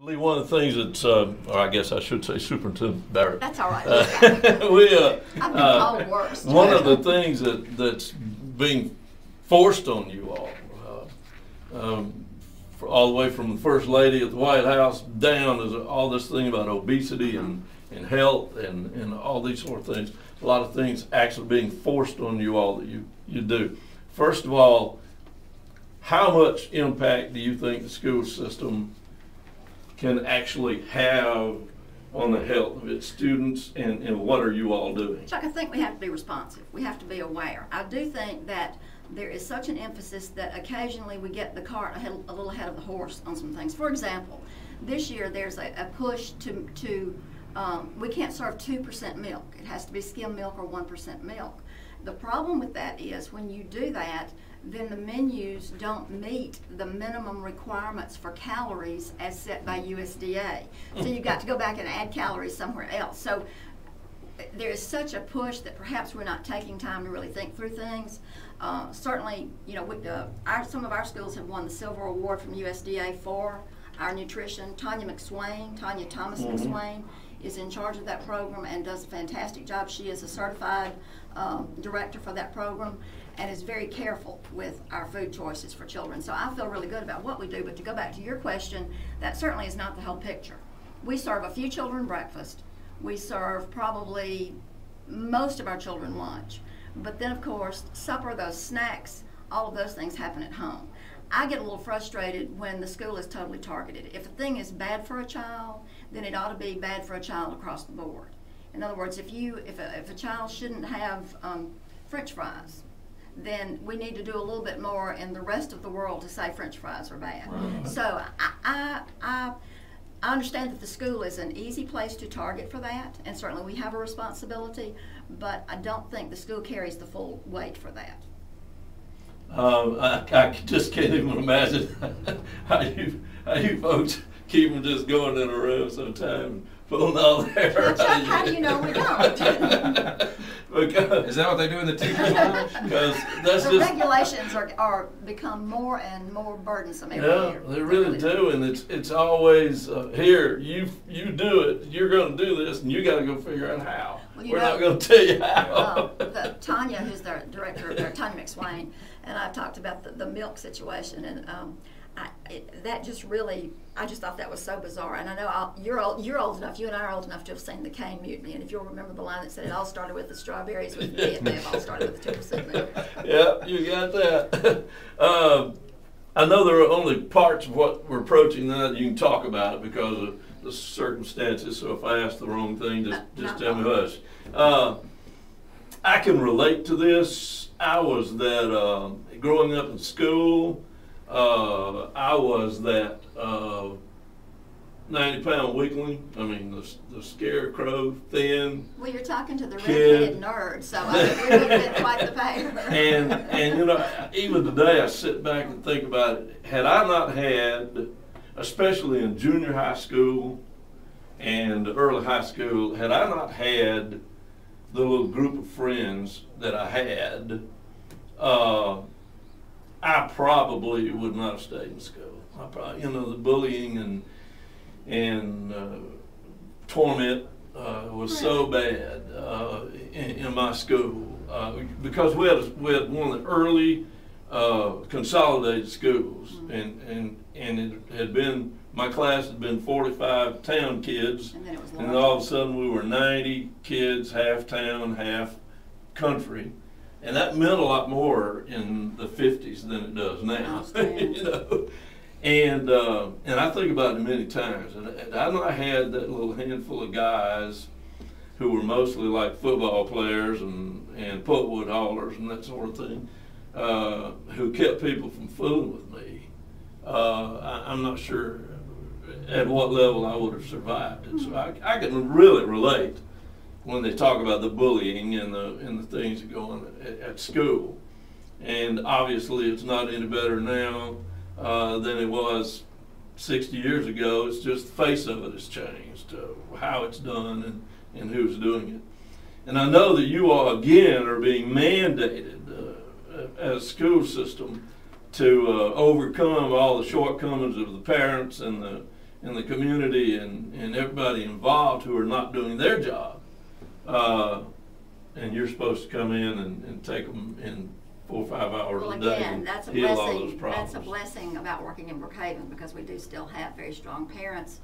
One of the things that's, or I guess I should say Superintendent Barrett. That's all right. I've been called worse. One of the things that's being forced on you all, all the way from the First Lady at the White House down, is all this thing about obesity and health and all these sort of things. A lot of things actually being forced on you all that you do. First of all, how much impact do you think the school system can actually have on the health of its students, and what are you all doing? Chuck, I think we have to be responsive. We have to be aware. I do think that there is such an emphasis that occasionally we get the cart a little ahead of the horse on some things. For example, this year there's a push to we can't serve 2% milk. It has to be skim milk or 1% milk. The problem with that is when you do that, then the menus don't meet the minimum requirements for calories as set by USDA. So you've got to go back and add calories somewhere else. So there is such a push that perhaps we're not taking time to really think through things. Certainly, you know, some of our schools have won the Silver Award from USDA for our nutrition. Tanya Thomas McSwain is in charge of that program and does a fantastic job. She is a certified director for that program and is very careful with our food choices for children. So I feel really good about what we do, but to go back to your question, that certainly is not the whole picture. We serve a few children breakfast. We serve probably most of our children lunch. But then, of course, supper, those snacks, all of those things happen at home. I get a little frustrated when the school is totally targeted. If a thing is bad for a child, then it ought to be bad for a child across the board. In other words, if a child shouldn't have French fries, then we need to do a little bit more in the rest of the world to say French fries are bad. Right. So I understand that the school is an easy place to target for that, and certainly we have a responsibility, but I don't think the school carries the full weight for that. I just can't even imagine how you folks keep them just going in a row sometimes, pulling all their Well, Chuck, how do you know we don't? Because, is that what they do in the teacher's lounge? Because that's the regulations are become more and more burdensome every year. They really do, and it's always here. You do it. You're going to do this, and you got to go figure out how. Well, we're not going to tell you how. Tanya, who's the director of there, Tanya McSwain, and I talked about the milk situation, and that just really, I just thought that was so bizarre. And I know you're old enough, you and I are old enough to have seen the Cane Mutiny, and if you'll remember the line that said it all started with the strawberries with Vietnam, all started with the 2% milk. Yeah, you got that. I know there are only parts of what we're approaching that you can talk about because of the circumstances, so if I ask the wrong thing, just tell me hush. I can relate to this. I was that, growing up in school, I was that 90-pound weakling. I mean, the scarecrow, thin. Well, you're talking to the redheaded nerd, so I mean, you're looking at quite the pair. And you know, even today, I sit back and think about it. Had I not had, especially in junior high school and early high school, had I not had the little group of friends that I had, I probably would not have stayed in school. I probably, you know, the bullying and torment was so bad in my school because we had one of the early consolidated schools, and it had been, my class had been 45 town kids, and then all of a sudden we were 90 kids, half town, half country. And that meant a lot more in the 50s than it does now, you know. And I think about it many times. And I had that little handful of guys who were mostly like football players and pulpwood haulers and that sort of thing, who kept people from fooling with me. I'm not sure at what level I would have survived it. So I can really relate when they talk about the bullying and the things that go on at school. And obviously it's not any better now than it was 60 years ago. It's just the face of it has changed, how it's done and who's doing it. And I know that you all, again, are being mandated as a school system to overcome all the shortcomings of the parents and and the community and everybody involved who are not doing their job. And you're supposed to come in and take them in 4 or 5 hours a day and heal all those problems. That's a blessing about working in Brookhaven, because we do still have very strong parents.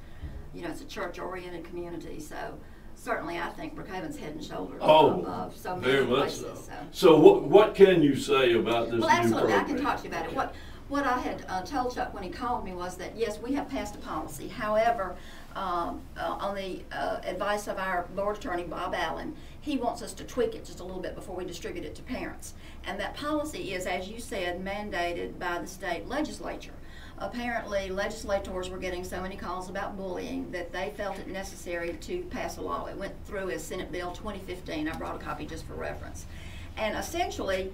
You know, it's a church-oriented community, so certainly I think Brookhaven's head and shoulders above so many very much places. So what can you say about this new program? Well, absolutely, I can talk to you about it. What I had told Chuck when he called me was that, yes, we have passed a policy. However, on the advice of our board attorney, Bob Allen, he wants us to tweak it just a little bit before we distribute it to parents. And that policy is, as you said, mandated by the state legislature. Apparently, legislators were getting so many calls about bullying that they felt it necessary to pass a law. It went through as Senate Bill 2015. I brought a copy just for reference. And essentially,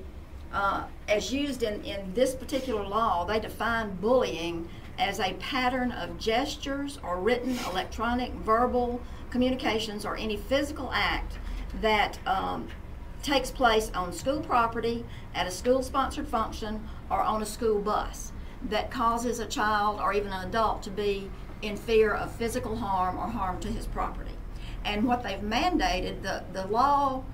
as used in this particular law, they define bullying as a pattern of gestures or written, electronic, verbal communications or any physical act that takes place on school property, at a school-sponsored function, or on a school bus that causes a child or even an adult to be in fear of physical harm or harm to his property. And what they've mandated, the law,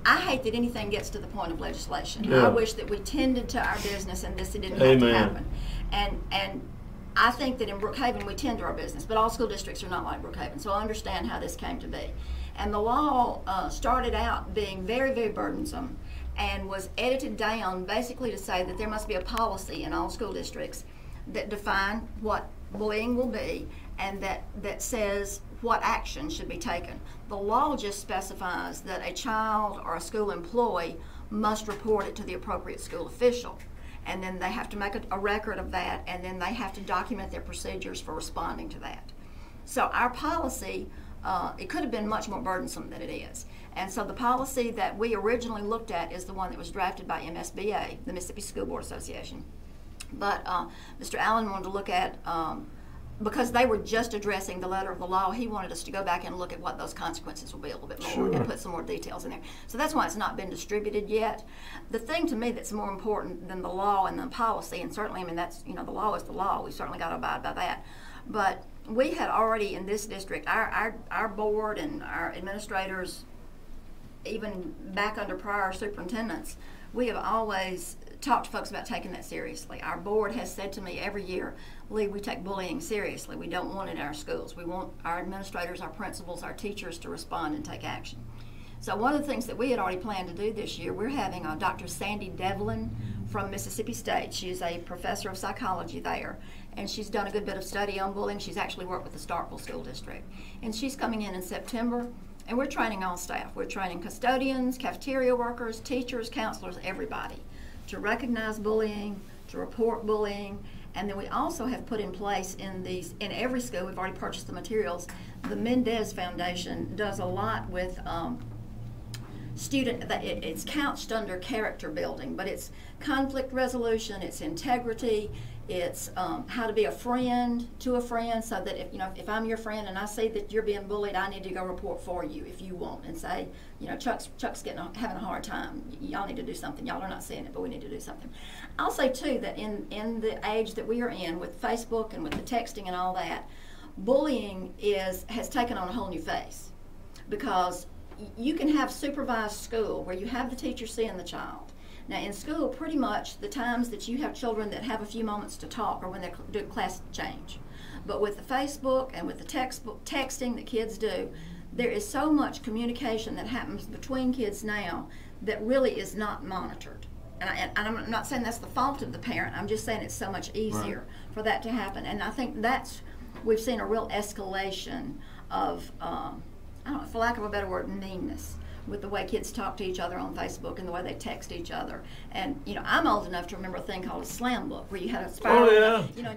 I hate that anything gets to the point of legislation. Yeah. I wish that we tended to our business and this didn't have to happen. And I think that in Brookhaven we tend to our business, but all school districts are not like Brookhaven, so I understand how this came to be. And the law started out being very, very burdensome and was edited down basically to say that there must be a policy in all school districts that define what bullying will be and that says what action should be taken. The law just specifies that a child or a school employee must report it to the appropriate school official. And then they have to make a record of that, and then they have to document their procedures for responding to that. So our policy, it could have been much more burdensome than it is. And so the policy that we originally looked at is the one that was drafted by MSBA, the Mississippi School Board Association. But Mr. Allen wanted to look at, because they were just addressing the letter of the law, he wanted us to go back and look at what those consequences will be a little bit more and put some more details in there. So that's why it's not been distributed yet. The thing to me that's more important than the law and the policy, and certainly, I mean, that's, you know, the law is the law. We certainly got to abide by that. But we had already in this district, our board and our administrators, even back under prior superintendents, we have always talked to folks about taking that seriously. Our board has said to me every year, Lee, we take bullying seriously. We don't want it in our schools. We want our administrators, our principals, our teachers to respond and take action. So one of the things that we had already planned to do this year, we're having Dr. Sandy Devlin from Mississippi State. She's a professor of psychology there, and she's done a good bit of study on bullying. She's actually worked with the Starkville School District. And she's coming in September, and we're training all staff. We're training custodians, cafeteria workers, teachers, counselors, everybody, to recognize bullying, to report bullying. And then we also have put in place in every school, we've already purchased the materials. The Mendez Foundation does a lot with it's couched under character building, but it's conflict resolution, it's integrity, it's how to be a friend to a friend, so that if I'm your friend and I see that you're being bullied, I need to go report for you if you want, and say, Chuck's having a hard time. Y'all need to do something. Y'all are not seeing it, but we need to do something. I'll say too that in the age that we are in, with Facebook and with the texting and all that, bullying has taken on a whole new face, because you can have supervised school where you have the teacher seeing the child. Now in school, pretty much the times that you have children that have a few moments to talk are when they're doing class change. But with the Facebook and with the texting that kids do, there is so much communication that happens between kids now that really is not monitored. And I'm not saying that's the fault of the parent, I'm just saying it's so much easier for that to happen. And I think we've seen a real escalation of, I don't know, for lack of a better word, meanness with the way kids talk to each other on Facebook and the way they text each other. And I'm old enough to remember a thing called a slam book, where you had a spiral. Oh, yeah.